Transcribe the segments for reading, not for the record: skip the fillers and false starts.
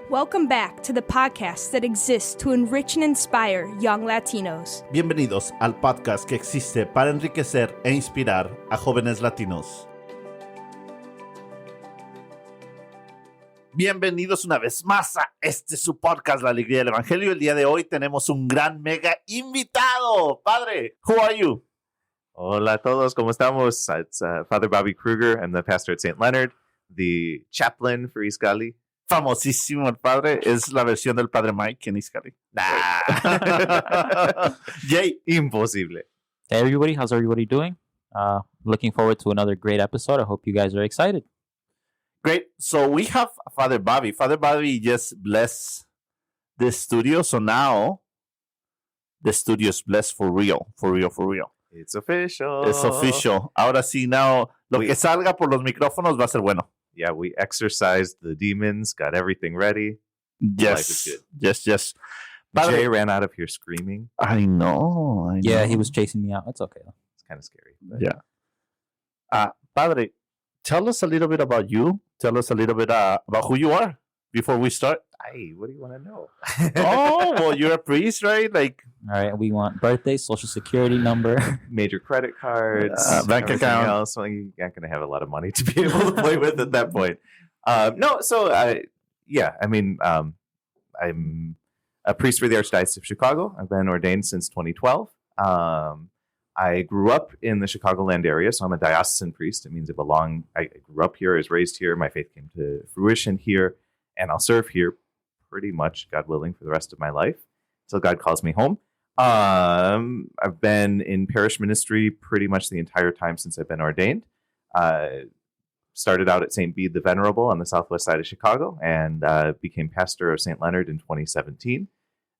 Welcome back to the podcast that exists to enrich and inspire young Latinos. Bienvenidos al podcast que existe para enriquecer e inspirar a jóvenes latinos. Bienvenidos una vez más a su podcast, La Alegría del Evangelio. El día de hoy tenemos un gran mega invitado. Padre, who are you? Hola a todos, ¿cómo estamos? It's Father Bobby Krueger. I'm the pastor at St. Leonard, the chaplain for Iskali. Famosísimo el padre. Es la versión del padre Mike en Iskali. Nah. Jay. Imposible. Hey everybody, how's everybody doing? Looking forward to another great episode. I hope you guys are excited. Great. So we have Father Bobby. Father Bobby just blessed the studio. So now the studio is blessed for real. For real. It's official. It's official. Ahora sí, now lo que salga por los micrófonos va a ser bueno. Yeah, we exorcised the demons, got everything ready. Yes. Life is good. Yes. Jay ran out of here screaming. I know. Yeah, he was chasing me out. It's okay though. It's kind of scary. But... Yeah. Padre, tell us a little bit about you. Tell us a little bit about who you are before we start. Hey, what do you want to know? Oh, well, you're a priest, right? Like, all right, we want birthday, social security number, major credit cards, bank account. Else. Well, you're not going to have a lot of money to be able to play with at that point. I'm a priest for the Archdiocese of Chicago. I've been ordained since 2012. I grew up in the Chicagoland area, so I'm a diocesan priest. It means I grew up here, I was raised here. My faith came to fruition here, and I'll serve here pretty much, God willing, for the rest of my life until God calls me home. I've been in parish ministry pretty much the entire time since I've been ordained. Started out at St. Bede the Venerable on the southwest side of Chicago and became pastor of St. Leonard in 2017. It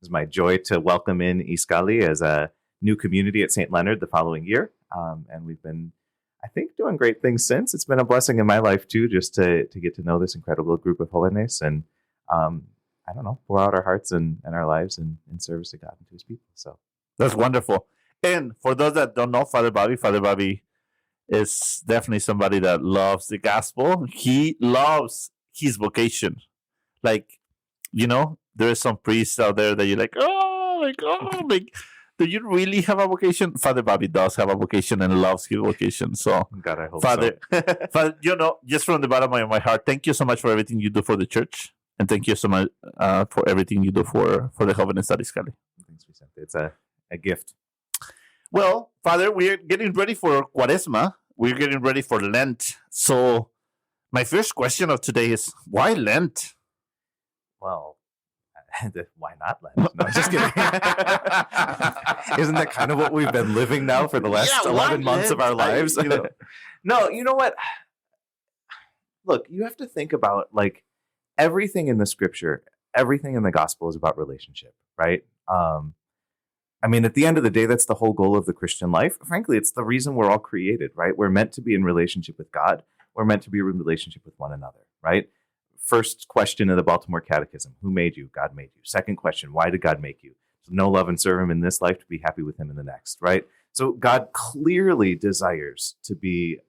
was my joy to welcome in Iskali as a new community at St. Leonard the following year. And we've been, I think, doing great things since. It's been a blessing in my life, too, just to get to know this incredible group of jóvenes and, pour out our hearts and our lives in service to God and to his people. So that's wonderful. And for those that don't know Father Bobby is definitely somebody that loves the gospel. He loves his vocation. Like, there are some priests out there that you're like, do you really have a vocation? Father Bobby does have a vocation and loves his vocation. So, God, I hope Father, so. Father, just from the bottom of my heart, thank you so much for everything you do for the church. And thank you so much for everything you do for the jóvenes at Iskali. Thanks, Vicente. It's a gift. Well, Father, we're getting ready for Cuaresma. We're getting ready for Lent. So my first question of today is, why Lent? Well, why not Lent? No, just kidding. Isn't that kind of what we've been living now for the last 11 months of our lives? No, you know what? Look, you have to think about, everything in the scripture, everything in the gospel is about relationship, right? At the end of the day, that's the whole goal of the Christian life. Frankly, it's the reason we're all created, right? We're meant to be in relationship with God. We're meant to be in relationship with one another, right? First question of the Baltimore Catechism, who made you? God made you. Second question, why did God make you? To know, love, and serve him in this life, to be happy with him in the next, right? So God clearly desires to be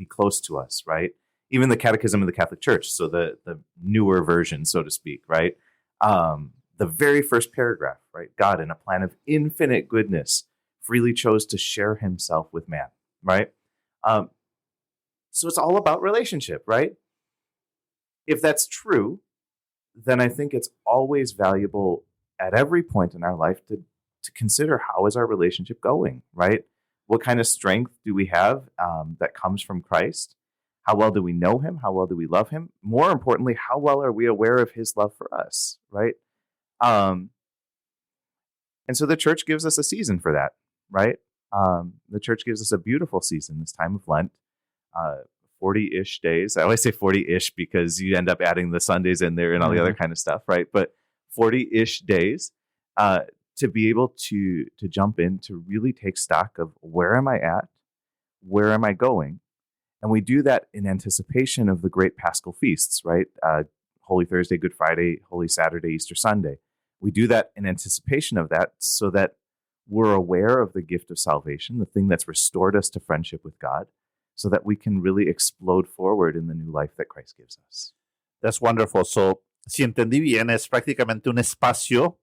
close to us, right? Even the Catechism of the Catholic Church, so the newer version, so to speak, right? The very first paragraph, right? God, in a plan of infinite goodness, freely chose to share himself with man, right? So it's all about relationship, right? If that's true, then I think it's always valuable at every point in our life to consider how is our relationship going, right? What kind of strength do we have that comes from Christ? How well do we know him? How well do we love him? More importantly, how well are we aware of his love for us, right? And so the church gives us a season for that, right? The church gives us a beautiful season, this time of Lent, 40-ish days. I always say 40-ish because you end up adding the Sundays in there and all the other kind of stuff, right? But 40-ish days to be able to jump in, to really take stock of where am I at? Where am I going? And we do that in anticipation of the great Paschal feasts, right? Holy Thursday, Good Friday, Holy Saturday, Easter Sunday. We do that in anticipation of that so that we're aware of the gift of salvation, the thing that's restored us to friendship with God, so that we can really explode forward in the new life that Christ gives us. That's wonderful. So si entendí bien, es prácticamente un espacio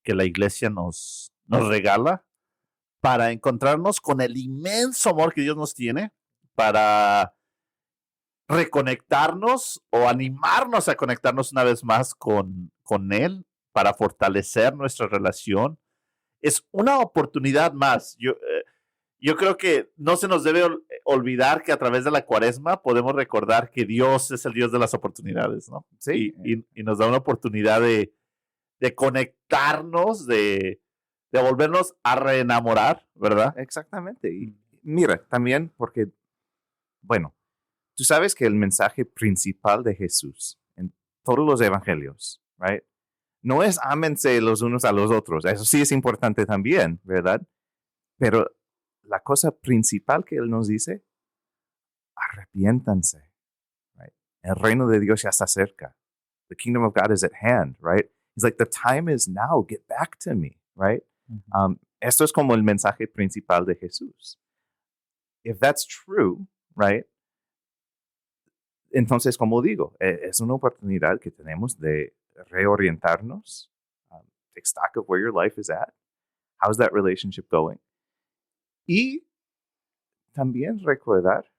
que la iglesia nos regala para encontrarnos con el inmenso amor que Dios nos tiene, para reconectarnos o animarnos a conectarnos una vez más con Él, para fortalecer nuestra relación. Es una oportunidad más. Yo creo que no se nos debe olvidar que a través de la Cuaresma podemos recordar que Dios es el Dios de las oportunidades, ¿no? Sí. Y nos da una oportunidad de conectarnos, de volvernos a reenamorar, ¿verdad? Exactamente. Y mira, también porque, bueno, tú sabes que el mensaje principal de Jesús en todos los evangelios, right, no es ámense los unos a los otros. Eso sí es importante también, ¿verdad? Pero la cosa principal que Él nos dice, arrepiéntanse, right? El reino de Dios ya está cerca. The kingdom of God is at hand, right? He's like, the time is now. Get back to me, right? Esto es como el mensaje principal de Jesús. If that's true, right? Entonces, como digo, es una oportunidad que tenemos de reorientarnos, take stock of where your life is at, how's that relationship going, y también recordar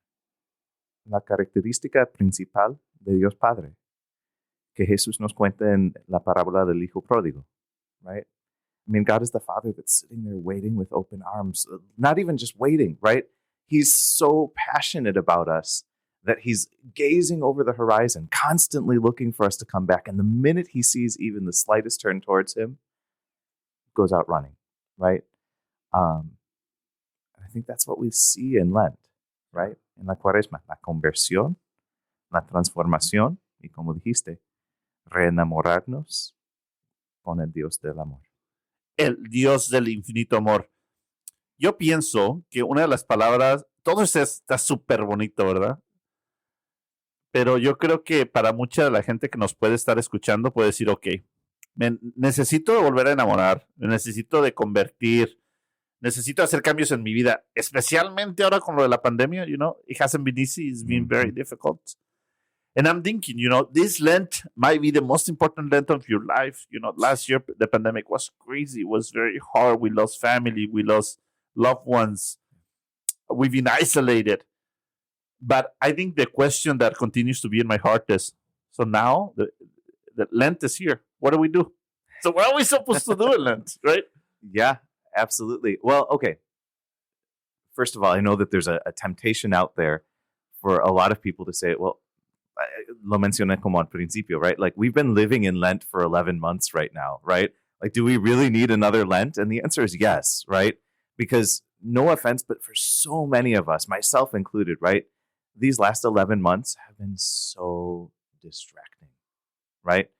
la característica principal de Dios Padre, que Jesús nos cuenta en la parábola del Hijo Pródigo, right? I mean, God is the Father that's sitting there waiting with open arms, not even just waiting, right? He's so passionate about us that he's gazing over the horizon, constantly looking for us to come back. And the minute he sees even the slightest turn towards him, goes out running, right? I think that's what we see in Lent, right? En la Cuaresma, la conversión, la transformación, y como dijiste, reenamorarnos con el Dios del amor. El Dios del infinito amor. Yo pienso que una de las palabras, todo eso está súper bonito, ¿verdad? Pero yo creo que para mucha de la gente que nos puede estar escuchando puede decir, ok, necesito volver a enamorar, me necesito de convertir, necesito hacer cambios en mi vida, especialmente ahora con lo de la pandemia, it hasn't been easy, it's been very difficult. And I'm thinking, this Lent might be the most important Lent of your life. Last year, the pandemic was crazy. It was very hard. We lost family. We lost loved ones. We've been isolated. But I think the question that continues to be in my heart is, so now the Lent is here. What do we do? So what are we supposed to do in Lent, right? Yeah, absolutely. Well, okay. First of all, I know that there's a temptation out there for a lot of people to say, well, lo mencioné como al principio, right? Like, we've been living in Lent for 11 months right now, right? Like, do we really need another Lent? And the answer is yes, right? Because, no offense, but for so many of us, myself included, right? These last 11 months have been so distracting, right?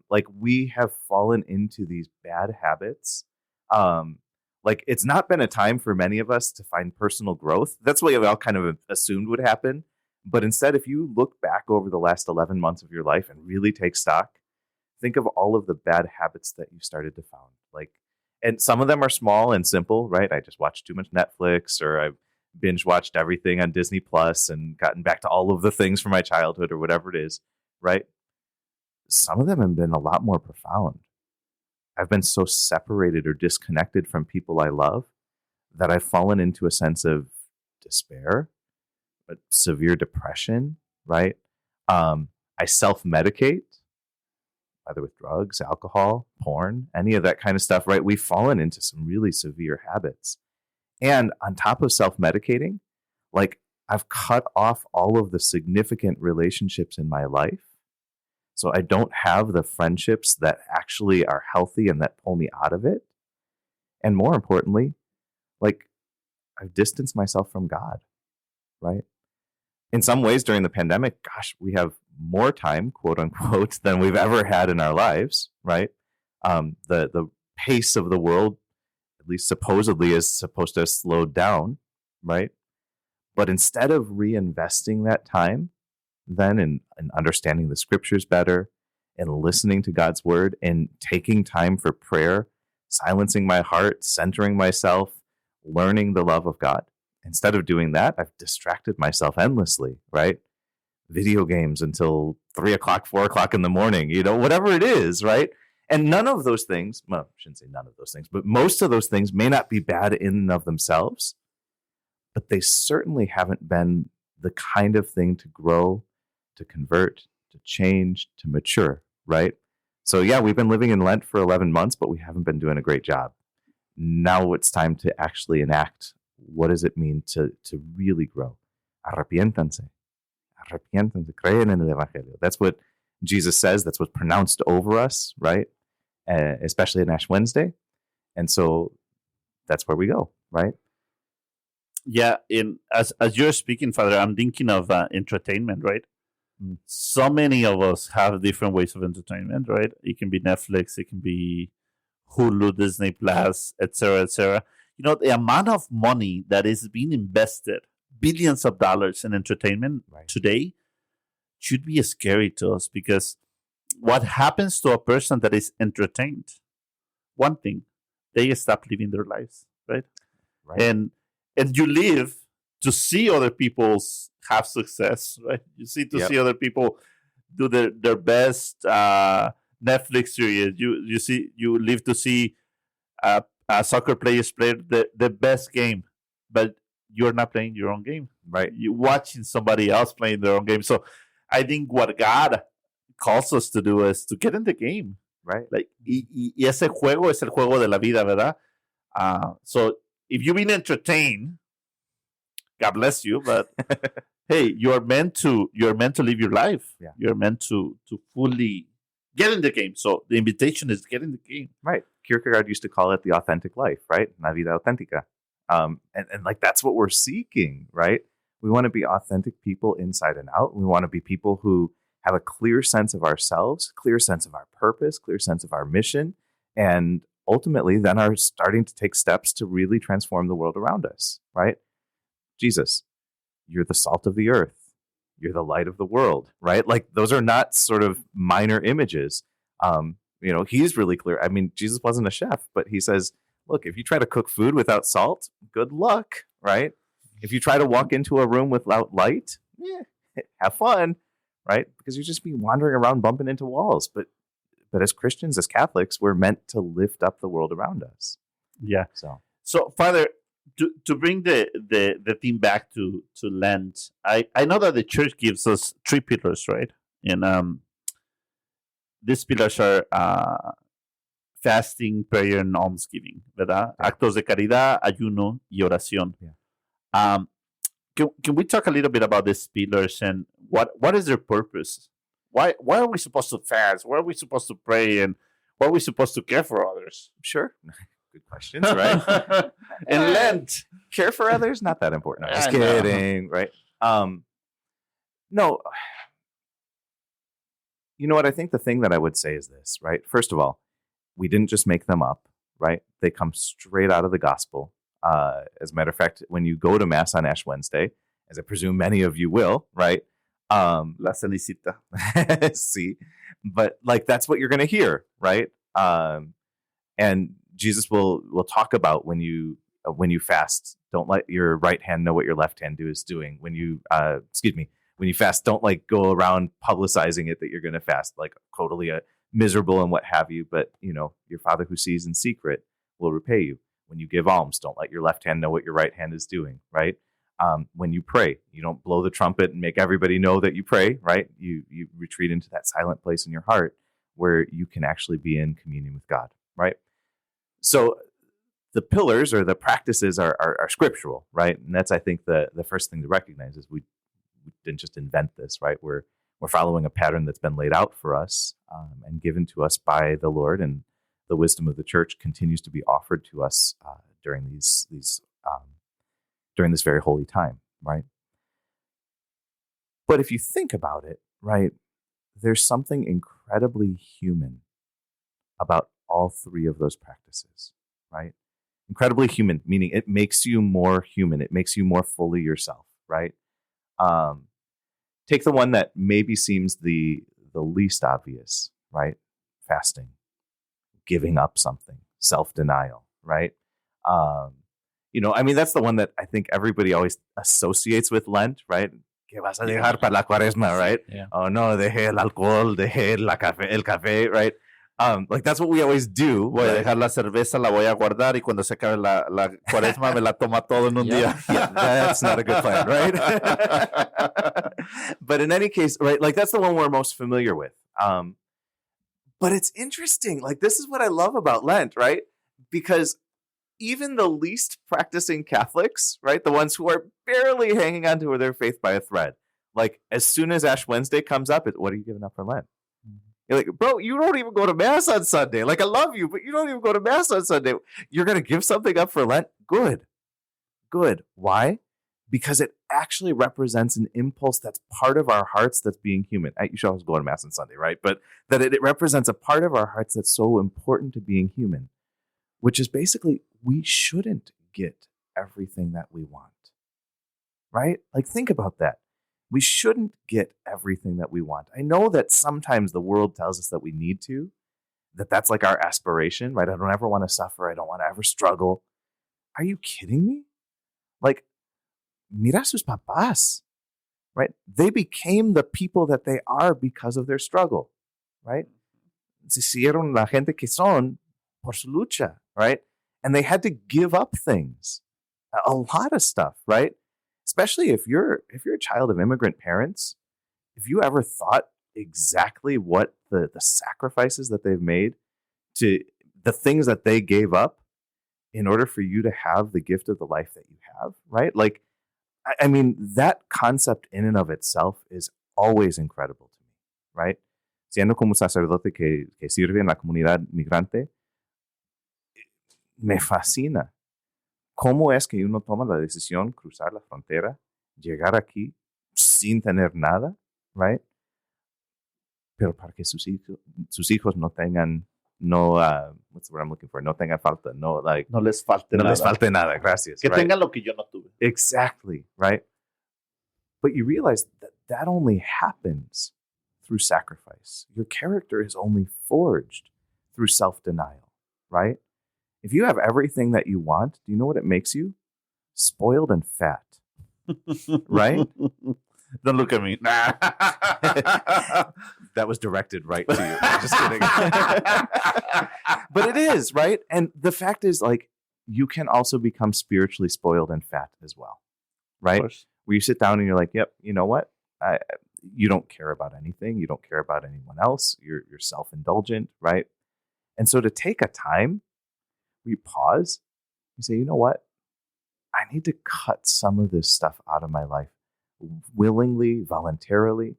Like, we have fallen into these bad habits. Like, it's not been a time for many of us to find personal growth. That's what we all kind of assumed would happen. But instead, if you look back over the last 11 months of your life and really take stock, think of all of the bad habits that you started to found. Like, and some of them are small and simple, right? I just watched too much Netflix, or I've binge watched everything on Disney Plus and gotten back to all of the things from my childhood or whatever it is, right? Some of them have been a lot more profound. I've been so separated or disconnected from people I love that I've fallen into a sense of despair, severe depression, right? I self-medicate, either with drugs, alcohol, porn, any of that kind of stuff, right? We've fallen into some really severe habits. And on top of self-medicating, like, I've cut off all of the significant relationships in my life. So I don't have the friendships that actually are healthy and that pull me out of it. And more importantly, like, I've distanced myself from God, right? In some ways during the pandemic, gosh, we have more time, quote unquote, than we've ever had in our lives, right? The pace of the world, at least supposedly, is supposed to have slowed down, right? But instead of reinvesting that time then in understanding the scriptures better and listening to God's word and taking time for prayer, silencing my heart, centering myself, learning the love of God, instead of doing that, I've distracted myself endlessly, right? video games until 3 o'clock, 4 o'clock in the morning, whatever it is, right? And none of those things, well, I shouldn't say none of those things, but most of those things may not be bad in and of themselves, but they certainly haven't been the kind of thing to grow, to convert, to change, to mature, right? So yeah, we've been living in Lent for 11 months, but we haven't been doing a great job. Now it's time to actually enact what does it mean to really grow. Arrepiéntanse. Arrepiéntanse. Creen en el Evangelio. That's what Jesus says. That's what's pronounced over us, right? Especially on Ash Wednesday. And so that's where we go, right? Yeah, as you're speaking, Father, I'm thinking of entertainment, right? So many of us have different ways of entertainment, right? It can be Netflix, it can be Hulu, Disney Plus, etc., etc. The amount of money that is being invested, billions of dollars in entertainment today, should be scary to us, because what happens to a person that is entertained? One thing, they stop living their lives, right? And you live to see other people's have success, right? You see see other people do their best Netflix series. You live to see soccer players play the best game, but you're not playing your own game, right? You're watching somebody else playing their own game. So I think what God calls us to do is to get in the game, right? Like, y ese juego es el juego de la vida, ¿verdad? So if you've been entertained, God bless you, but hey, you're meant to live your life. Yeah. You're meant to fully get in the game. So the invitation is get in the game. Right. Kierkegaard used to call it the authentic life, right? La vida auténtica. And like that's what we're seeking, right? We want to be authentic people inside and out. We want to be people who have a clear sense of ourselves, clear sense of our purpose, clear sense of our mission, and ultimately then are starting to take steps to really transform the world around us, right? Jesus, you're the salt of the earth. You're the light of the world, right? Like those are not sort of minor images. He's really clear. I mean, Jesus wasn't a chef, but he says, look, if you try to cook food without salt, good luck, right? If you try to walk into a room without light, have fun, right? Because you're just be wandering around bumping into walls. But as Christians, as Catholics, we're meant to lift up the world around us. Yeah. So Father, to bring the theme back to Lent, I know that the church gives us 3 pillars, right? And these pillars are fasting, prayer, and almsgiving, ¿verdad? Actos de caridad, ayuno, y oración. Yeah. Can we talk a little bit about these pillars and what is their purpose? Why are we supposed to fast? Why are we supposed to pray? And why are we supposed to care for others? Sure. Good questions, right? And Lent, care for others, not that important. I'm just kidding, right? No. You know what? I think the thing that I would say is this, right? First of all, we didn't just make them up, right? They come straight out of the gospel. As a matter of fact, when you go to Mass on Ash Wednesday, as I presume many of you will, right? La celicita. See? But like that's what you're going to hear, right? And Jesus will talk about when you fast, don't let your right hand know what your left hand is doing. When you when you fast, don't like go around publicizing it that you're going to fast, like totally miserable and what have you. But your Father who sees in secret will repay you. When you give alms, don't let your left hand know what your right hand is doing, right? When you pray, you don't blow the trumpet and make everybody know that you pray, right? You retreat into that silent place in your heart where you can actually be in communion with God, right? So the pillars or the practices are scriptural, right? And that's, I think, the first thing to recognize is we didn't just invent this, right? We're following a pattern that's been laid out for us and given to us by the Lord, and the wisdom of the church continues to be offered to us during during this very holy time, right? But if you think about it, right, there's something incredibly human about all 3 of those practices, right? Incredibly human, meaning it makes you more human. It makes you more fully yourself, right? Take the one that maybe seems the least obvious, right? Fasting, giving up something, self-denial, right? That's the one that I think everybody always associates with Lent, right? ¿Qué vas a dejar para la cuaresma, right? Yeah. Oh no, dejé el alcohol, dejé el café, right? Like that's what we always do. Voy a dejar la cerveza, la voy a guardar y cuando se acabe la cuaresma me la toma todo en un día. Yeah, that's not a good plan, right? But in any case, right, like that's the one we're most familiar with. But it's interesting. Like this is what I love about Lent, right? Because even the least practicing Catholics, right, the ones who are barely hanging on to their faith by a thread, like as soon as Ash Wednesday comes up, what are you giving up for Lent? You're like, bro, you don't even go to Mass on Sunday. Like, I love you, but you don't even go to Mass on Sunday. You're going to give something up for Lent? Good. Why? Because it actually represents an impulse that's part of our hearts that's being human. You should always go to Mass on Sunday, right? But that it represents a part of our hearts that's so important to being human, which is basically we shouldn't get everything that we want, right? Like, think about that. We shouldn't get everything that we want. I know that sometimes the world tells us that we need to, that's like our aspiration, right? I don't ever want to suffer. I don't want to ever struggle. Are you kidding me? Like, mira sus papás, right? They became the people that they are because of their struggle, right? Se hicieron la gente que son por su lucha, right? And they had to give up things, a lot of stuff, right? Especially if you're a child of immigrant parents, if you ever thought exactly what the sacrifices that they've made, to the things that they gave up in order for you to have the gift of the life that you have, right? Like, I mean, that concept in and of itself is always incredible to me, right? Siendo como sacerdote que sirve en la comunidad migrante, me fascina. ¿Cómo es que uno toma la decisión cruzar la frontera, llegar aquí sin tener nada, right? Pero para que sus hijos no tengan, what's the word I'm looking for? No tengan falta, no les falte nada, gracias. Que right? tengan lo que yo no tuve. Exactly, right? But you realize that only happens through sacrifice. Your character is only forged through self-denial, right? If you have everything that you want, do you know what it makes you? Spoiled and fat. Right? Don't look at me. That was directed right to you. I'm just kidding. But it is, right? And the fact is, like, you can also become spiritually spoiled and fat as well, right? Where you sit down and you're like, yep, you know what? You don't care about anything. You don't care about anyone else. You're self-indulgent, right? And so to take a time, we pause, you say, you know what? I need to cut some of this stuff out of my life willingly, voluntarily.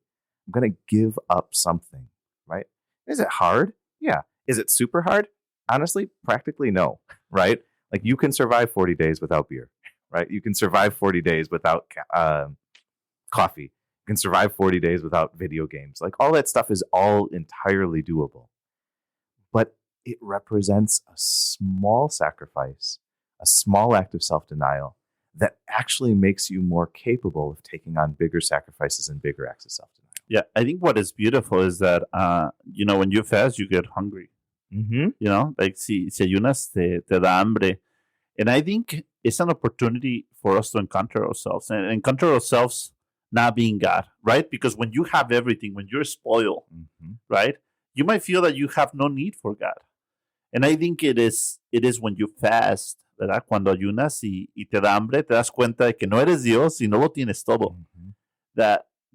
I'm going to give up something, right? Is it hard? Yeah. Is it super hard? Honestly, practically no, right? Like you can survive 40 days without beer, right? You can survive 40 days without coffee. You can survive 40 days without video games. Like all that stuff is all entirely doable. But it represents a small sacrifice, a small act of self-denial that actually makes you more capable of taking on bigger sacrifices and bigger acts of self-denial. Yeah, I think what is beautiful is that, when you fast, you get hungry. Mm-hmm. You know, like si ayunas, te da hambre. And I think it's an opportunity for us to encounter ourselves and encounter ourselves not being God, right? Because when you have everything, when you're spoiled, right, you might feel that you have no need for God. And I think it is when you fast, ¿verdad? Cuando ayunas y te da hambre, te das cuenta de que no eres Dios y no lo tienes todo.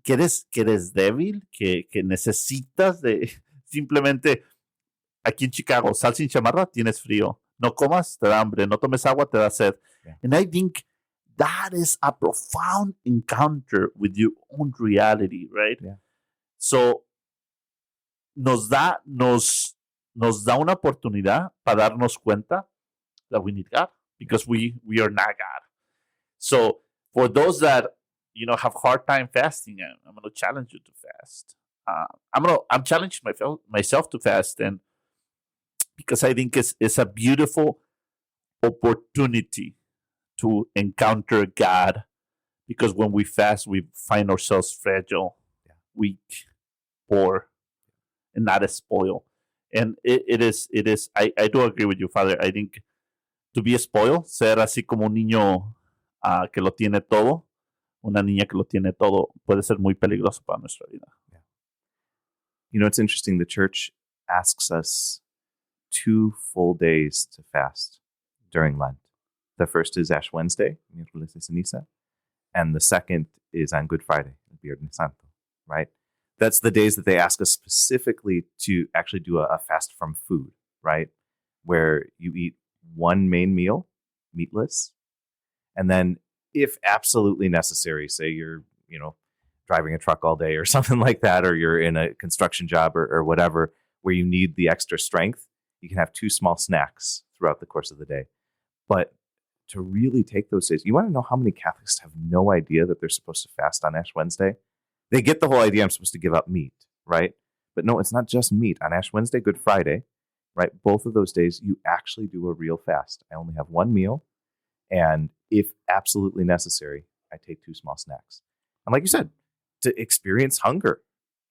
Que eres débil, que necesitas de simplemente, aquí en Chicago, sal sin chamarra, tienes frío. No comas, te da hambre. No tomes agua, te da sed. Yeah. And I think that is a profound encounter with your own reality, right? Yeah. So, nos da una oportunidad para darnos cuenta that we need God because we are not God. So for those that have hard time fasting, I'm going to challenge you to fast. I'm challenging myself to fast, and because I think it's a beautiful opportunity to encounter God. Because when we fast, we find ourselves fragile, weak, poor, and not spoiled. And it is. I do agree with you, Father. I think to be spoiled, ser así como un niño que lo tiene todo, una niña que lo tiene todo, puede ser muy peligroso para nuestra vida. You know, it's interesting. The church asks us 2 full days to fast during Lent. The first is Ash Wednesday, miércoles de ceniza, and the second is on Good Friday, Viernes Santo, right? That's the days that they ask us specifically to actually do a fast from food, right? Where you eat one main meal, meatless, and then if absolutely necessary, say you're, driving a truck all day or something like that, or you're in a construction job or whatever, where you need the extra strength, you can have 2 small snacks throughout the course of the day. But to really take those days, you want to know how many Catholics have no idea that they're supposed to fast on Ash Wednesday? They get the whole idea I'm supposed to give up meat, right? But no, it's not just meat. On Ash Wednesday, Good Friday, right? Both of those days, you actually do a real fast. I only have one meal, and if absolutely necessary, I take 2 small snacks. And like you said, to experience hunger.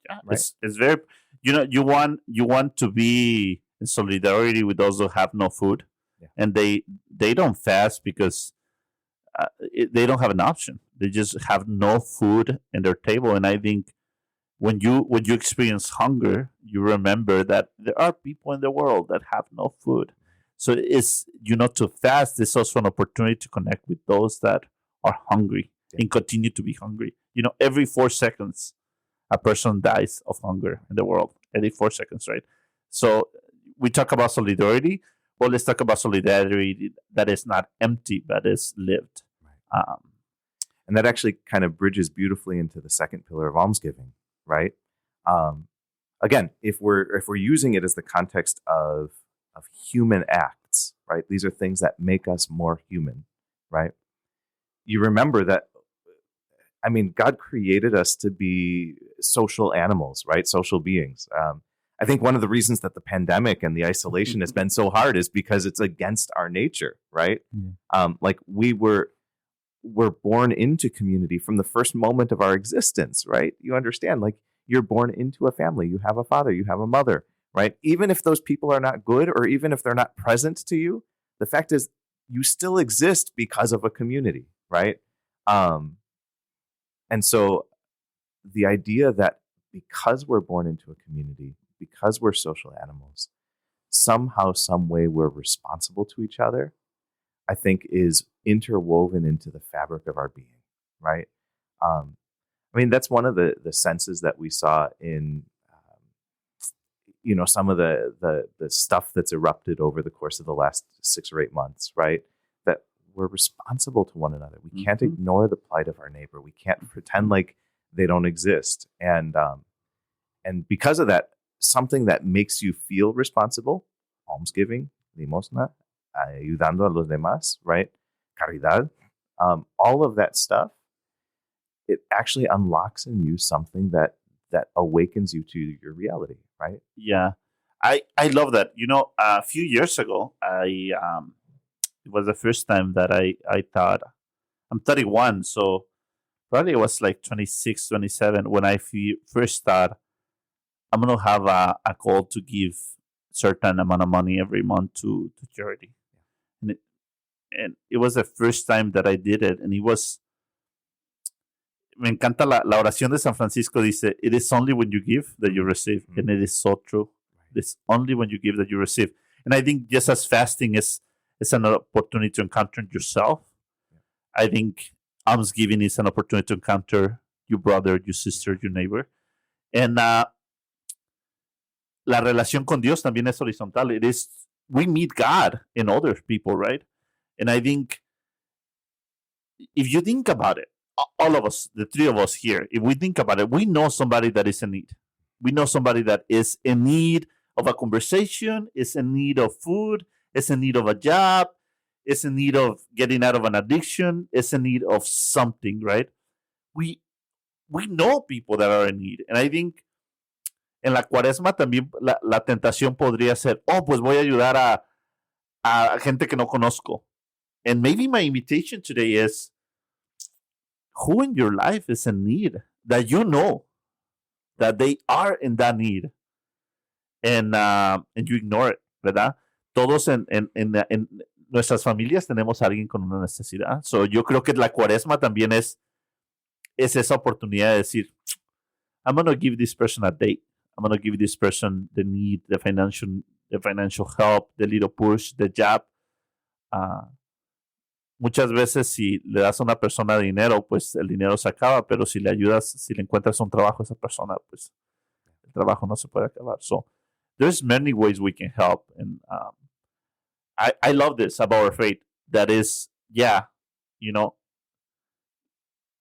Yeah, right? It's very, you want to be in solidarity with those who have no food, and they don't fast because they don't have an option. They just have no food in their table. And I think when you experience hunger, you remember that there are people in the world that have no food. So it's to fast is also an opportunity to connect with those that are hungry and continue to be hungry. Every 4 seconds, a person dies of hunger in the world. Every 4 seconds, right? So we talk about solidarity. Well, let's talk about solidarity that is not empty, but is lived. Right. And that actually kind of bridges beautifully into the second pillar of almsgiving, right? Again, if we're using it as the context of human acts, right? These are things that make us more human, right? You remember that, God created us to be social animals, right? Social beings. I think one of the reasons that the pandemic and the isolation has been so hard is because it's against our nature, right? We're born into community from the first moment of our existence, right? You understand, you're born into a family. You have a father, you have a mother, right? Even if those people are not good, or even if they're not present to you, the fact is you still exist because of a community, right? And so the idea that because we're born into a community, because we're social animals, somehow, some way we're responsible to each other, I think is interwoven into the fabric of our being, right? That's one of the senses that we saw in, some of the stuff that's erupted over the course of the last 6 or 8 months, right? That we're responsible to one another. We can't ignore the plight of our neighbor. We can't pretend like they don't exist. And because of that, something that makes you feel responsible, almsgiving, limosna, ayudando a los demás, right? Caridad, all of that stuff, it actually unlocks in you something that awakens you to your reality, right? Yeah, I love that. A few years ago, it was the first time that I thought, I'm 31, so probably it was like 26, 27 when I first thought, I'm going to have a goal to give certain amount of money every month to charity. And it was the first time that I did it. And me encanta la oración de San Francisco, dice, it is only when you give that you receive. And it is so true. It is only when you give that you receive. And I think just as fasting is an opportunity to encounter yourself, I think almsgiving is an opportunity to encounter your brother, your sister, your neighbor. And la relación con Dios también es horizontal. It is, we meet God in other people, right? And I think if you think about it, all of us, the 3 of us here, if we think about it, we know somebody that is in need. We know somebody that is in need of a conversation, is in need of food, is in need of a job, is in need of getting out of an addiction, is in need of something, right? We know people that are in need. And I think en la cuaresma también la tentación podría ser, pues voy a ayudar a gente que no conozco. And maybe my invitation today is, who in your life is in need that you know that they are in that need, and you ignore it, ¿verdad? Todos en nuestras familias tenemos a alguien con una necesidad. So yo creo que la cuaresma también es es esa oportunidad de decir, I'm going to give this person a date. I'm going to give this person the need, the financial help, the little push, the jab. Muchas veces si le das a una persona dinero, pues el dinero se acaba, pero si le ayudas, si le encuentras un trabajo a esa persona, pues el trabajo no se puede acabar. So there's many ways we can help. And I love this about our faith. That is,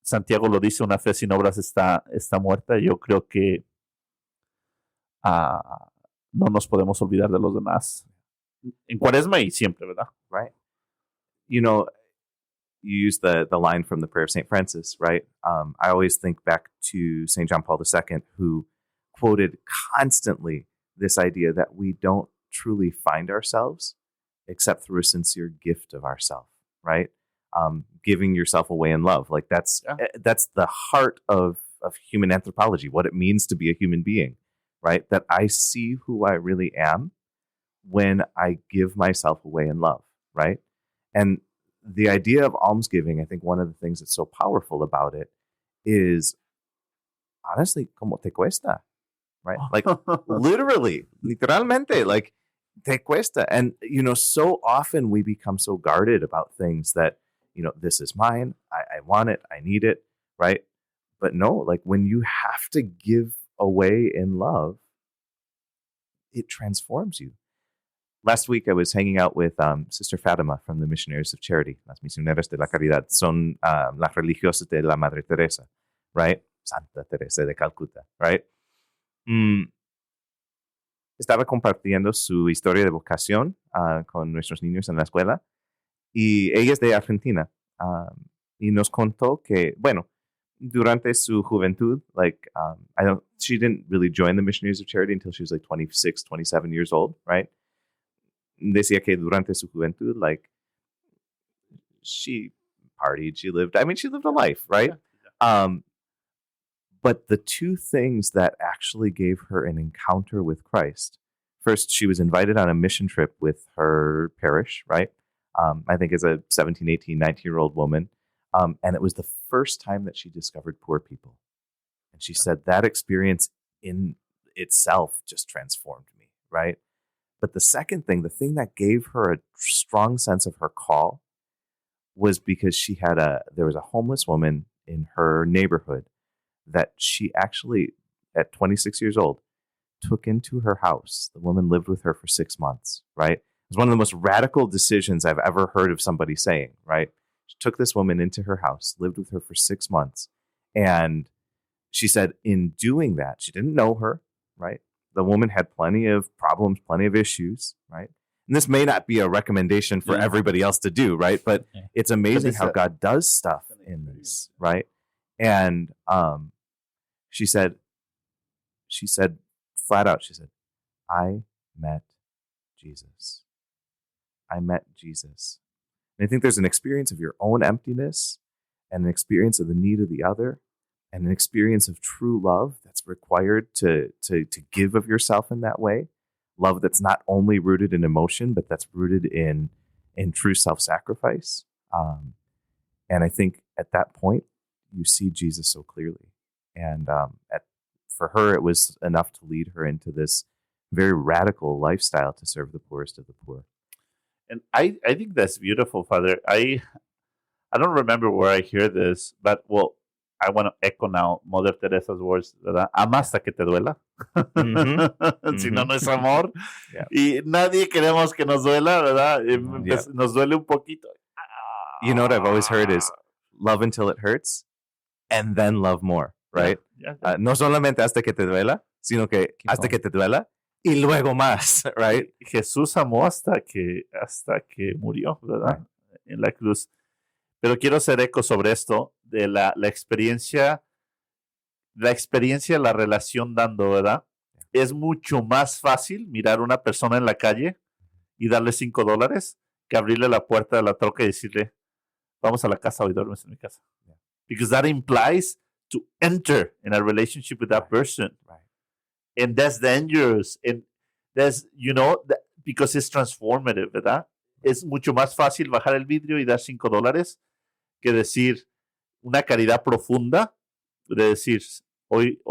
Santiago lo dice, una fe sin obras está muerta. Yo creo que no nos podemos olvidar de los demás. En Cuaresma y siempre, ¿verdad? Right. You use the line from the prayer of St. Francis, right? I always think back to St. John Paul II, who quoted constantly this idea that we don't truly find ourselves except through a sincere gift of ourself, right? Giving yourself away in love. Like that's the heart of human anthropology, what it means to be a human being, right? That I see who I really am when I give myself away in love, right? And the idea of almsgiving, I think one of the things that's so powerful about it is, honestly, como te cuesta, right? Like literally, literalmente, like te cuesta. And, so often we become so guarded about things that, this is mine, I want it, I need it, right? But no, like when you have to give away in love, it transforms you. Last week, I was hanging out with Sister Fatima from the Missionaries of Charity. Las Misioneras de la Caridad son las religiosas de la Madre Teresa, right? Santa Teresa de Calcuta, right? Estaba compartiendo su historia de vocación con nuestros niños en la escuela. Y ella es de Argentina. Y nos contó que, bueno, durante su juventud, she didn't really join the Missionaries of Charity until she was like 26, 27 years old, right? Decía que durante su juventud, she partied, she lived a life, right? But the two things that actually gave her an encounter with Christ, first, she was invited on a mission trip with her parish, right? I think as a 17, 18, 19-year-old woman. And it was the first time that she discovered poor people. And she said that experience in itself just transformed me, right? But the second thing, the thing that gave her a strong sense of her call was because there was a homeless woman in her neighborhood that she actually, at 26 years old, took into her house. The woman lived with her for 6 months, right? It was one of the most radical decisions I've ever heard of somebody saying, right? She took this woman into her house, lived with her for 6 months. And she said in doing that, she didn't know her, right? The woman had plenty of problems, plenty of issues, right? And this may not be a recommendation for everybody else to do, right? But it's amazing how God does stuff in this, right? And she said flat out, she said, I met Jesus. I met Jesus. And I think there's an experience of your own emptiness and an experience of the need of the other and an experience of true love that's required to give of yourself in that way. Love that's not only rooted in emotion, but that's rooted in true self-sacrifice. And I think at that point, you see Jesus so clearly. And for her, it was enough to lead her into this very radical lifestyle to serve the poorest of the poor. And I think that's beautiful, Father. I don't remember where I hear this, but I want to echo now Mother Teresa's words, ¿verdad? Ama hasta que te duela. Si no, no es amor. Yeah. Y nadie queremos que nos duela, ¿verdad? Nos duele un poquito. You know what I've always heard is love until it hurts and then love more, right? Yeah. No solamente hasta que te duela, sino que hasta que te duela y luego más, right? Jesús amó hasta que murió, ¿verdad? En la cruz. Pero quiero hacer eco sobre esto de la experiencia, la relación dando, ¿verdad? Es mucho más fácil mirar a una persona en la calle y darle $5 que abrirle la puerta de la troca y decirle, vamos a la casa, hoy duermes en mi casa. Yeah. Because that implies to enter in a relationship with that person. Right. And that's dangerous. And that's, because it's transformative, ¿verdad? Es mucho más fácil bajar el vidrio y dar $5 que decir una caridad profunda de decir, hoy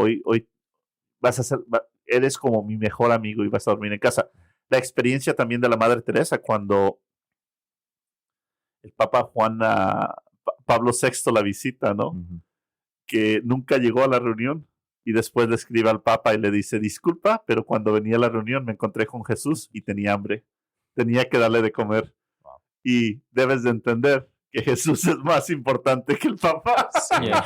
vas a ser, eres como mi mejor amigo y vas a dormir en casa. La experiencia también de la Madre Teresa cuando el Papa Pablo VI la visita, ¿no? Mhm. Que nunca llegó a la reunión y después le escribe al Papa y le dice, disculpa, pero cuando venía a la reunión me encontré con Jesús y tenía hambre. Tenía que darle de comer. Wow. Y debes de entender que Jesús es más importante que el Papa. Yeah.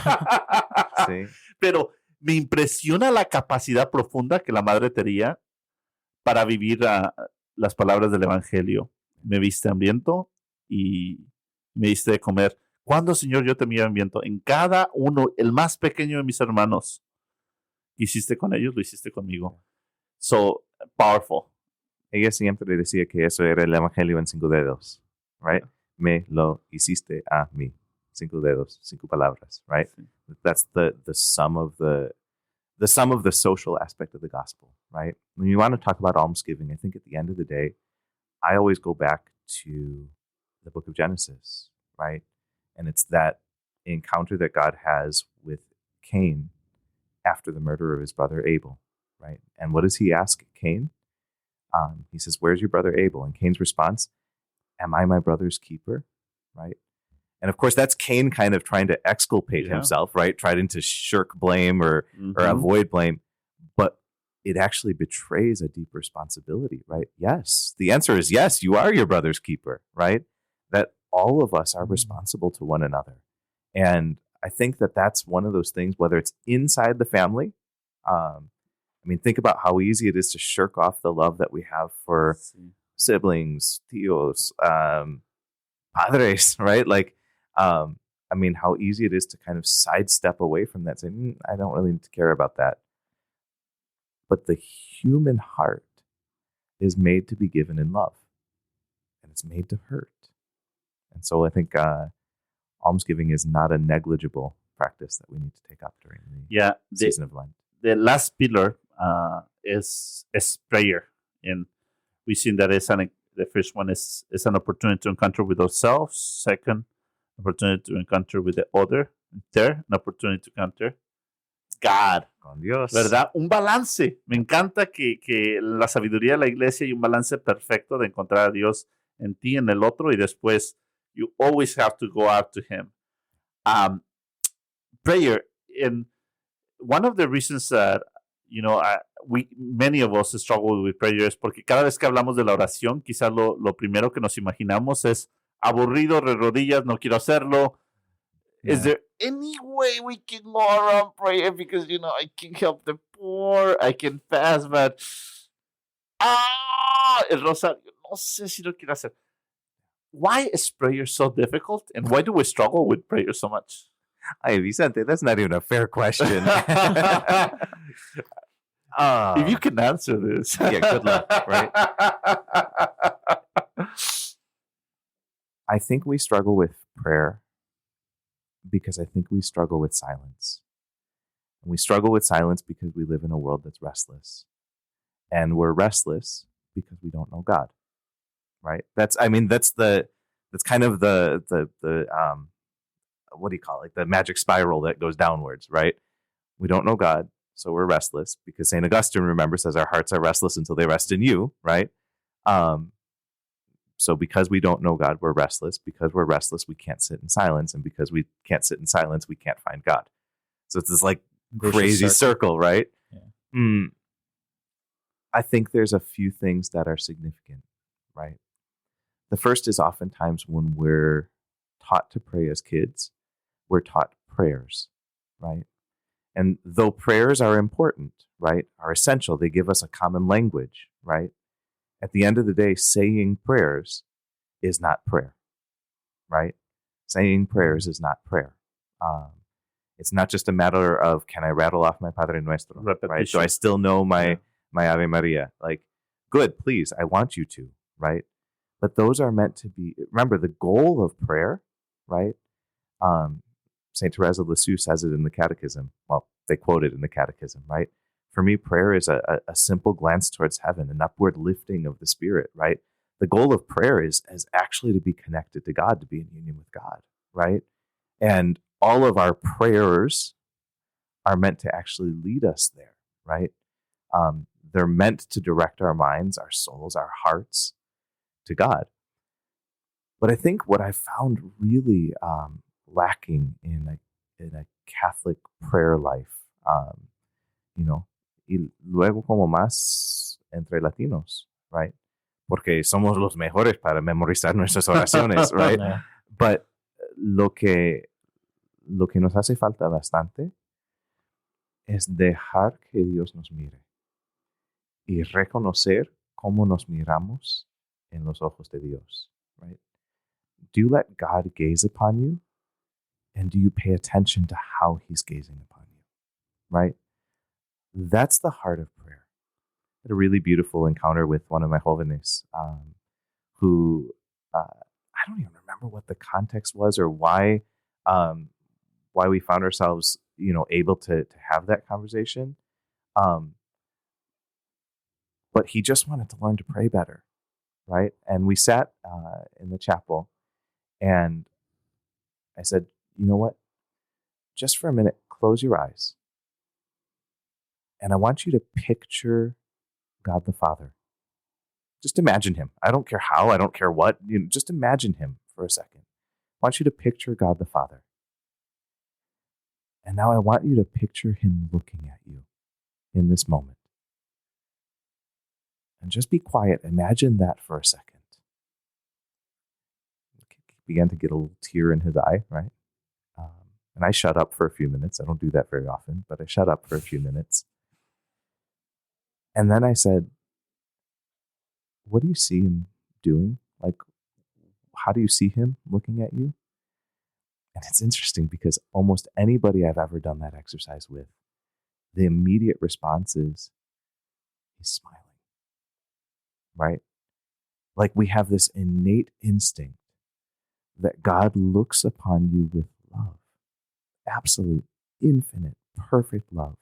Sí. Pero me impresiona la capacidad profunda que la Madre tenía para vivir las palabras del Evangelio. Me viste hambriento y me diste de comer. ¿Cuándo, Señor, yo te vi hambriento? En cada uno, el más pequeño de mis hermanos. Hiciste con ellos, lo hiciste conmigo. So, powerful. Ella siempre decía que eso era el evangelio en 5 dedos, right? Me lo hiciste a mí. 5 dedos, 5 palabras, right? Sí. That's the sum of the social aspect of the gospel, right? When you want to talk about almsgiving, I think at the end of the day, I always go back to the book of Genesis, right? And it's that encounter that God has with Cain after the murder of his brother Abel, right? And what does he ask Cain? He says, where's your brother Abel? And Cain's response, am I my brother's keeper, right? And of course, that's Cain kind of trying to exculpate himself, right? Trying to shirk blame or avoid blame. But it actually betrays a deep responsibility, right? Yes. The answer is yes, you are your brother's keeper, right? That all of us are responsible to one another. And I think that that's one of those things, whether it's inside the family. I mean, think about how easy it is to shirk off the love that we have for siblings, tíos, padres, right? Like, I mean, how easy it is to kind of sidestep away from that, saying, I don't really need to care about that. But the human heart is made to be given in love, and it's made to hurt. And so I think almsgiving is not a negligible practice that we need to take up during the season of Lent. The last pillar is prayer. And we've seen that the first one is an opportunity to encounter with ourselves. Second, opportunity to encounter with the other. Third, an opportunity to encounter God. Con Dios. ¿Verdad? Un balance. Me encanta que la sabiduría de la iglesia hay un balance perfecto de encontrar a Dios en ti, en el otro, y después you always have to go out to Him. Prayer. And one of the reasons that, many of us struggle with prayer es porque cada vez que hablamos de la oración, quizás lo primero que nos imaginamos es aburrido, de rodillas, no quiero hacerlo. Yeah. Is there any way we can go around prayer? Because, I can help the poor, I can fast, but el rosario, no sé si lo quiero hacer. Why is prayer so difficult? And why do we struggle with prayer so much? Hey, Vicente, that's not even a fair question. If you can answer this. Yeah, good luck, right? I think we struggle with prayer because I think we struggle with silence. And we struggle with silence because we live in a world that's restless. And we're restless because we don't know God. Right? That's kind of the what do you call it? The magic spiral that goes downwards, right? We don't know God, so we're restless, because St. Augustine, remember, says our hearts are restless until they rest in you, right? So because we don't know God, we're restless. Because we're restless, we can't sit in silence. And because we can't sit in silence, we can't find God. So it's this like crazy circle, right? Yeah. I think there's a few things that are significant, right? The first is oftentimes when we're taught to pray as kids, we're taught prayers, right? And though prayers are important, right, are essential, they give us a common language, right? At the end of the day, saying prayers is not prayer, right? Saying prayers is not prayer. It's not just a matter of, can I rattle off my Padre Nuestro, right? Do I still know my Ave Maria? Like, good, please, I want you to, right? But those are meant to be, remember, the goal of prayer, right? St. Therese of Lisieux says it in the Catechism. Well, they quote it in the Catechism, right? For me, prayer is a simple glance towards heaven, an upward lifting of the spirit, right? The goal of prayer is actually to be connected to God, to be in union with God, right? And all of our prayers are meant to actually lead us there, right? They're meant to direct our minds, our souls, our hearts to God. But I think what I found really lacking in a Catholic prayer life, y luego como más entre latinos, right? Porque somos los mejores para memorizar nuestras oraciones, right? Yeah. But lo que nos hace falta bastante es dejar que Dios nos mire y reconocer cómo nos miramos en los ojos de Dios, right? Do you let God gaze upon you? And do you pay attention to how he's gazing upon you, right? That's the heart of prayer. I had a really beautiful encounter with one of my jóvenes who, I don't even remember what the context was or why we found ourselves, able to have that conversation. But he just wanted to learn to pray better, right? And we sat in the chapel, and I said, you know what? Just for a minute, close your eyes. And I want you to picture God the Father. Just imagine him. I don't care how, I don't care what. Just imagine him for a second. I want you to picture God the Father. And now I want you to picture him looking at you in this moment. And just be quiet. Imagine that for a second. He began to get a little tear in his eye, right? And I shut up for a few minutes. I don't do that very often, but I shut up for a few minutes. And then I said, what do you see him doing? Like, how do you see him looking at you? And it's interesting because almost anybody I've ever done that exercise with, the immediate response is, he's smiling, right? Like we have this innate instinct that God looks upon you with love, absolute, infinite, perfect love,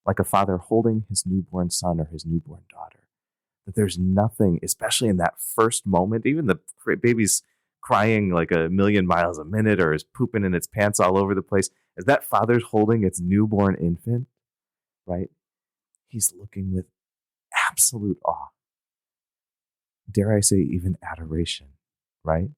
like a father holding his newborn son or his newborn daughter. That there's nothing, especially in that first moment, even the baby's crying like a million miles a minute or is pooping in its pants all over the place, as that father's holding its newborn infant, right? He's looking with absolute awe. Dare I say, even adoration, right?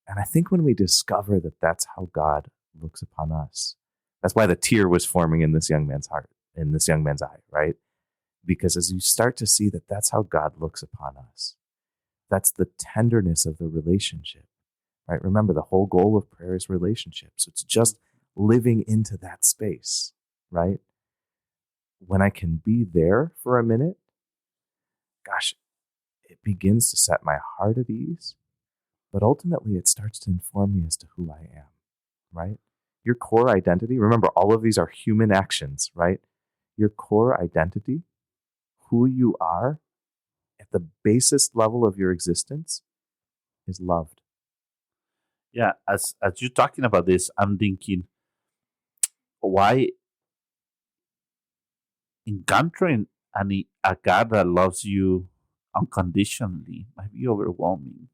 And I think when we discover that that's how God looks upon us, that's why the tear was forming in this young man's heart, in this young man's eye, right? Because as you start to see that that's how God looks upon us, that's the tenderness of the relationship, right? Remember, the whole goal of prayer is relationship. So it's just living into that space, right? When I can be there for a minute, gosh, it begins to set my heart at ease, but ultimately it starts to inform me as to who I am, right? Your core identity, remember, all of these are human actions, right? Your core identity, who you are at the basest level of your existence, is loved. Yeah, as you're talking about this, I'm thinking, why encountering a God that loves you unconditionally might be overwhelming.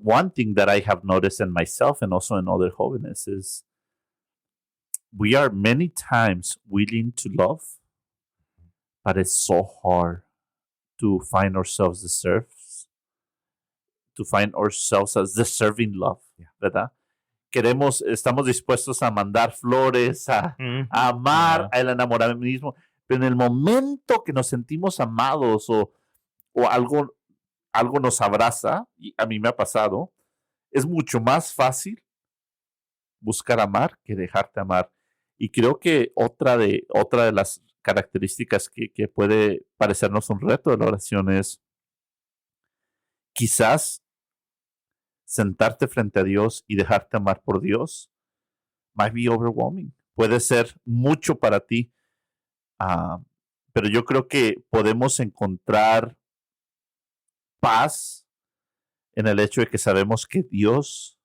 One thing that I have noticed in myself and also in other jóvenes is we are many times willing to love, but it's so hard to find ourselves as deserving love, ¿verdad? Estamos dispuestos a mandar flores, a amar, al enamoramiento, pero en el momento que nos sentimos amados o algo nos abraza, y a mí me ha pasado, es mucho más fácil buscar amar que dejarte amar. Y creo que otra de las características que puede parecernos un reto de la oración es quizás sentarte frente a Dios y dejarte amar por Dios might be overwhelming. Puede ser mucho para ti, pero yo creo que podemos encontrar paz en el hecho de que sabemos que Dios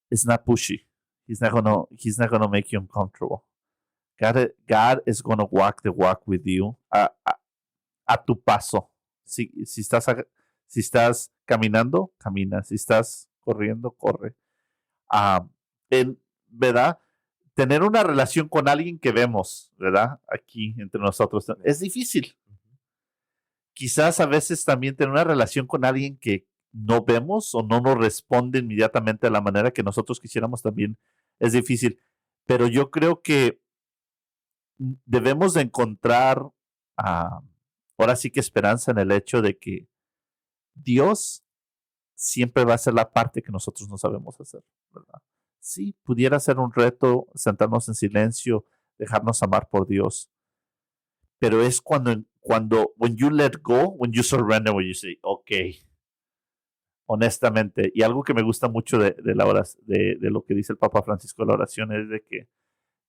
is not pushy. He's not gonna make you uncomfortable. God is gonna walk the walk with you a tu paso. Si estás caminando, camina. Si estás corriendo, corre. ¿Verdad? tener una relación con alguien que vemos, ¿verdad? Aquí entre nosotros. Es difícil. Quizás a veces también tener una relación con alguien que no vemos o no nos responde inmediatamente de la manera que nosotros quisiéramos también es difícil. Pero yo creo que debemos de encontrar ahora sí que esperanza en el hecho de que Dios siempre va a ser la parte que nosotros no sabemos hacer, ¿verdad? Sí, pudiera ser un reto sentarnos en silencio, dejarnos amar por Dios, pero es cuando when you let go, when you surrender, when you say, okay, honestamente, y algo que me gusta mucho de lo que dice el Papa Francisco de la oración es de que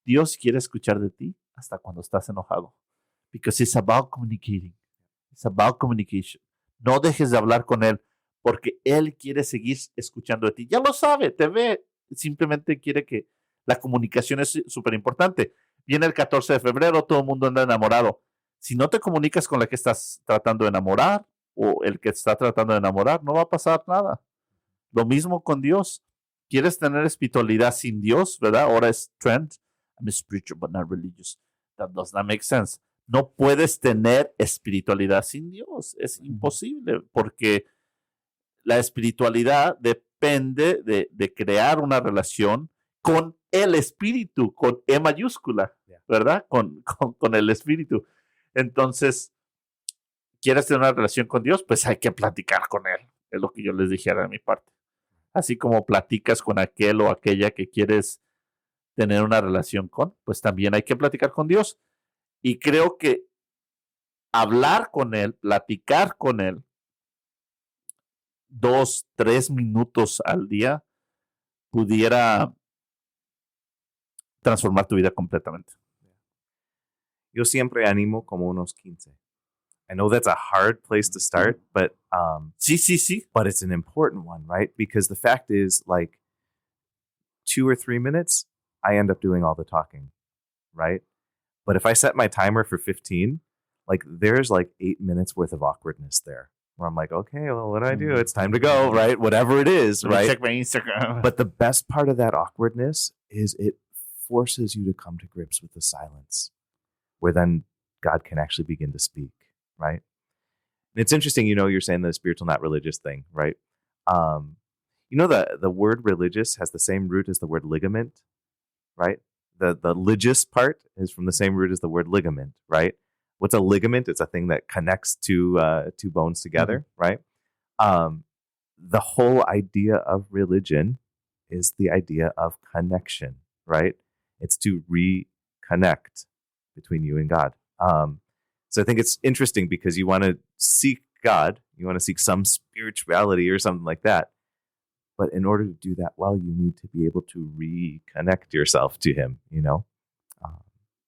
Dios quiere escuchar de ti hasta cuando estás enojado, because it's about communicating, it's about communication. No dejes de hablar con Él, porque Él quiere seguir escuchando de ti. Ya lo sabe, te ve, simplemente quiere que la comunicación es súper importante. Viene el 14 de febrero, todo el mundo anda enamorado. Si no te comunicas con la que estás tratando de enamorar o el que está tratando de enamorar, no va a pasar nada. Lo mismo con Dios. ¿Quieres tener espiritualidad sin Dios, verdad? Ahora es trend. I'm spiritual but not religious. That does not make sense. No puedes tener espiritualidad sin Dios. Es imposible porque la espiritualidad depende de crear una relación con el espíritu, con E mayúscula, ¿verdad? Con el espíritu. Entonces, ¿quieres tener una relación con Dios? Pues hay que platicar con Él. Es lo que yo les dijera de mi parte. Así como platicas con aquel o aquella que quieres tener una relación con, pues también hay que platicar con Dios. Y creo que hablar con Él, platicar con Él, 2, 3 minutos al día, pudiera transformar tu vida completamente. Yo siempre animo como unos 15. I know that's a hard place to start, but sí. But it's an important one, right? Because the fact is, like, 2 or 3 minutes, I end up doing all the talking, right? But if I set my timer for 15, like, there's like 8 minutes worth of awkwardness there, where I'm like, okay, well, what do I do? It's time to go, right? Whatever it is, right? Check my Instagram. But the best part of that awkwardness is it forces you to come to grips with the silence, where then God can actually begin to speak, right? And it's interesting, you're saying the spiritual, not religious thing, right? The word religious has the same root as the word ligament, right? The ligus part is from the same root as the word ligament, right? What's a ligament? It's a thing that connects two bones together, right? The whole idea of religion is the idea of connection, right? It's to reconnect between you and God. So I think it's interesting because you want to seek God, you want to seek some spirituality or something like that. But in order to do that well, you need to be able to reconnect yourself to Him,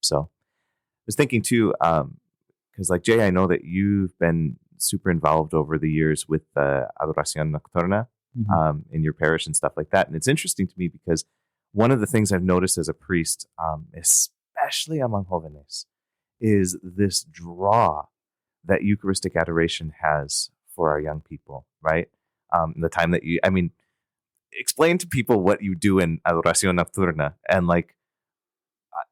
So I was thinking too, because like Jay, I know that you've been super involved over the years with Adoración Nocturna in your parish and stuff like that. And it's interesting to me because one of the things I've noticed as a priest, especially among jóvenes, is this draw that Eucharistic adoration has for our young people, right? The time that explain to people what you do in Adoración Nocturna, and like,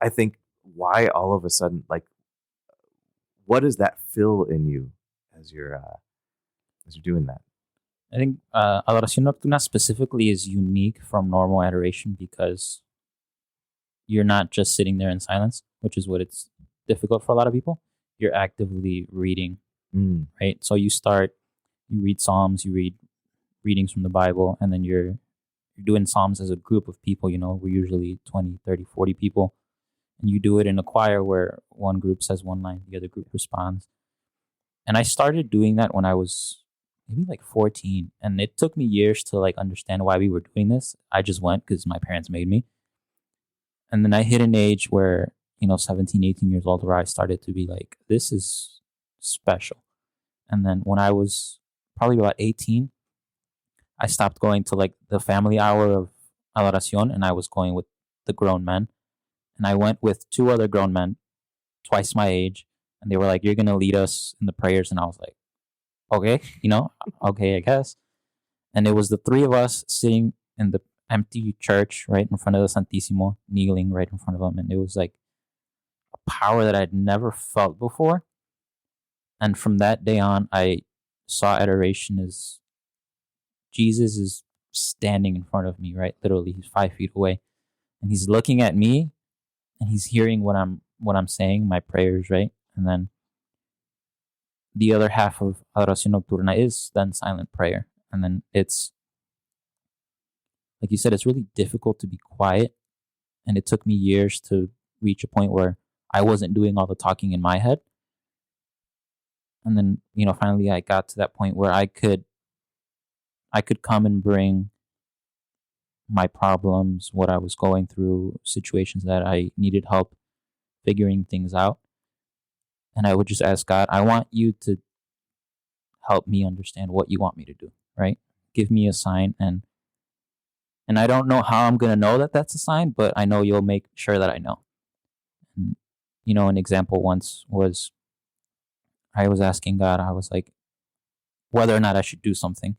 I think why all of a sudden, like, what does that fill in you as you're doing that? I think Adoración Nocturna specifically is unique from normal adoration because you're not just sitting there in silence, which is what it's difficult for a lot of people. You're actively reading, right? So you read Psalms, you read readings from the Bible, and then you're doing Psalms as a group of people. We're usually 20, 30, 40 people, and you do it in a choir where one group says one line, the other group responds. And I started doing that when I was maybe like 14, and it took me years to like understand why we were doing this. I just went because my parents made me. And then I hit an age where 17, 18 years old, where I started to be like, this is special. And then when I was probably about 18, I stopped going to like the family hour of Adoración, and I was going with the grown men. And I went with 2 other grown men, twice my age, and they were like, you're going to lead us in the prayers. And I was like, okay, okay, I guess. And it was the 3 of us sitting empty church right in front of the Santissimo, kneeling right in front of him. And it was like a power that I'd never felt before. And from that day on, I saw adoration as Jesus is standing in front of me, right? Literally, he's 5 feet away. And he's looking at me and he's hearing what I'm saying, my prayers, right? And then the other half of Adoración Nocturna is then silent prayer. And then it's, like you said, it's really difficult to be quiet. And it took me years to reach a point where I wasn't doing all the talking in my head. And then, finally I got to that point where I could come and bring my problems, what I was going through, situations that I needed help figuring things out. And I would just ask God, I want you to help me understand what you want me to do, right? Give me a sign. And I don't know how I'm going to know that that's a sign, but I know you'll make sure that I know. And, an example once was I was asking God, I was like, whether or not I should do something.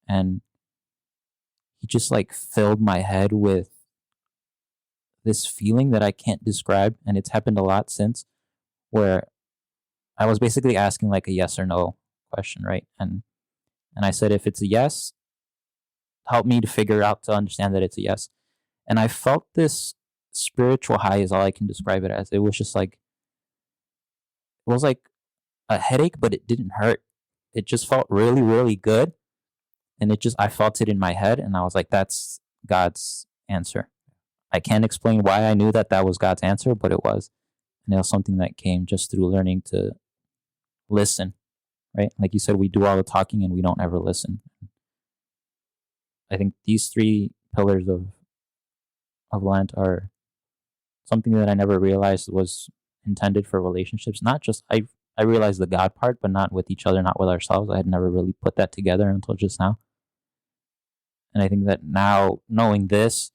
And he just like filled my head with this feeling that I can't describe. And it's happened a lot since, where I was basically asking like a yes or no question, right? And I said, if it's a yes, help me to figure out to understand that it's a yes. And I felt this spiritual high is all I can describe it as. It was just like, it was like a headache, but it didn't hurt. It just felt really, really good. And I felt it in my head. And I was like, that's God's answer. I can't explain why I knew that was God's answer, but it was. And it was something that came just through learning to listen, right? Like you said, we do all the talking and we don't ever listen. I think these 3 pillars of Lent are something that I never realized was intended for relationships. Not just, I realized the God part, but not with each other, not with ourselves. I had never really put that together until just now. And I think that now, knowing this,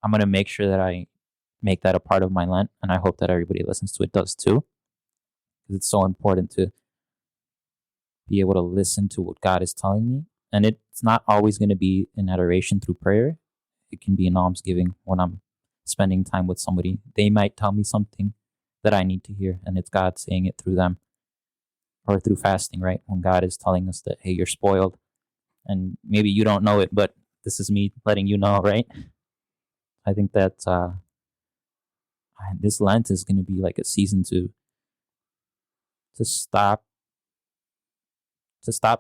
I'm going to make sure that I make that a part of my Lent. And I hope that everybody listens to it does too. Because it's so important to be able to listen to what God is telling me. And it's not always going to be in adoration through prayer. It can be in almsgiving when I'm spending time with somebody. They might tell me something that I need to hear, and it's God saying it through them. Or through fasting, right? When God is telling us that, hey, you're spoiled. And maybe you don't know it, but this is me letting you know, right? I think that this Lent is going to be like a season to stop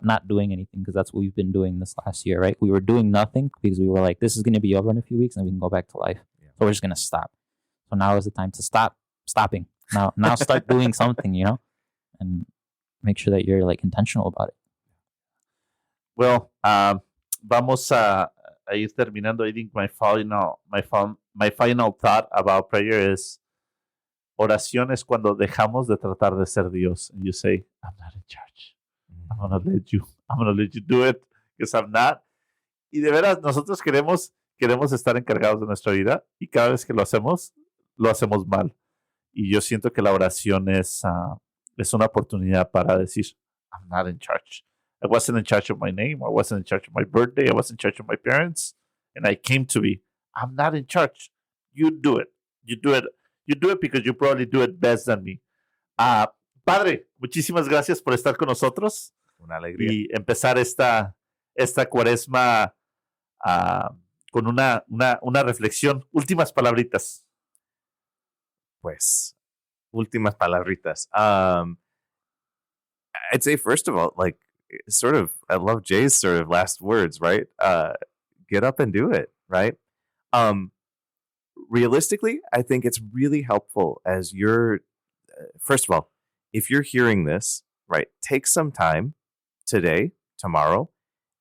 not doing anything, because that's what we've been doing this last year, right? We were doing nothing because we were like, this is going to be over in a few weeks and we can go back to life. Yeah. So we're just going to stop. So now is the time to stop stopping. Now start doing something, and make sure that you're like intentional about it. Well, vamos a ir terminando. I think my final thought about prayer is, oración es cuando dejamos de tratar de ser Dios. And you say, I'm not in charge. I'm going to let you do it because I'm not. Y de veras, nosotros queremos estar encargados de nuestra vida y cada vez que lo hacemos mal. Y yo siento que la oración es una oportunidad para decir, I'm not in charge. I wasn't in charge of my name. I wasn't in charge of my birthday. I wasn't in charge of my parents. And I came to be, I'm not in charge. You do it. You do it. You do it because you probably do it best than me. Padre, muchísimas gracias por estar con nosotros. Una alegría. Y empezar esta cuaresma con una reflexión. Últimas palabritas. Pues, últimas palabritas. I'd say, first of all, like, sort of, I love Jay's sort of last words, right? Get up and do it, right? Realistically, I think it's really helpful as you're, first of all, if you're hearing this, right, take some time today, tomorrow,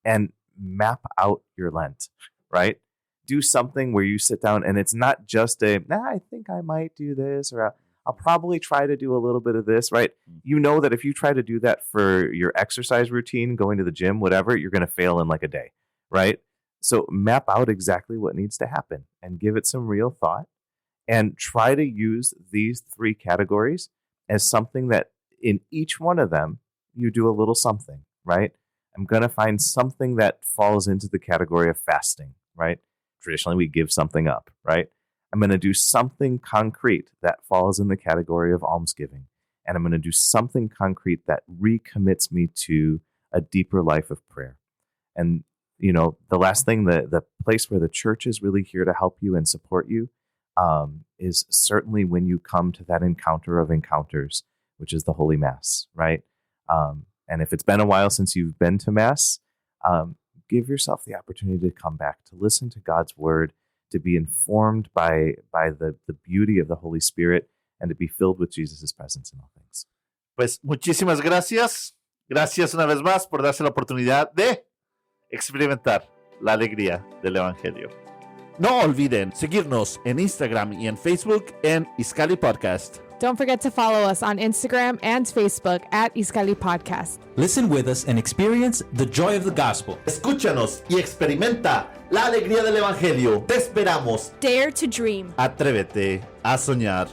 and map out your Lent, right? Do something where you sit down and it's not just I think I might do this, or I'll probably try to do a little bit of this, right? You know that if you try to do that for your exercise routine, going to the gym, whatever, you're going to fail in like a day, right? So map out exactly what needs to happen and give it some real thought, and try to use these 3 categories as something that in each one of them, you do a little something, right? I'm going to find something that falls into the category of fasting, right? Traditionally, we give something up, right? I'm going to do something concrete that falls in the category of almsgiving. And I'm going to do something concrete that recommits me to a deeper life of prayer. And, the last thing, the place where the church is really here to help you and support you is certainly when you come to that encounter of encounters, which is the Holy Mass, right? And if it's been a while since you've been to Mass, give yourself the opportunity to come back, to listen to God's word, to be informed by the beauty of the Holy Spirit, and to be filled with Jesus' presence in all things. Pues muchísimas gracias. Gracias una vez más por darse la oportunidad de experimentar la alegría del Evangelio. No olviden seguirnos en Instagram y en Facebook en Iskali Podcast. Don't forget to follow us on Instagram and Facebook at Iskali Podcast. Listen with us and experience the joy of the gospel. Escúchanos y experimenta la alegría del Evangelio. Te esperamos. Dare to dream. Atrévete a soñar.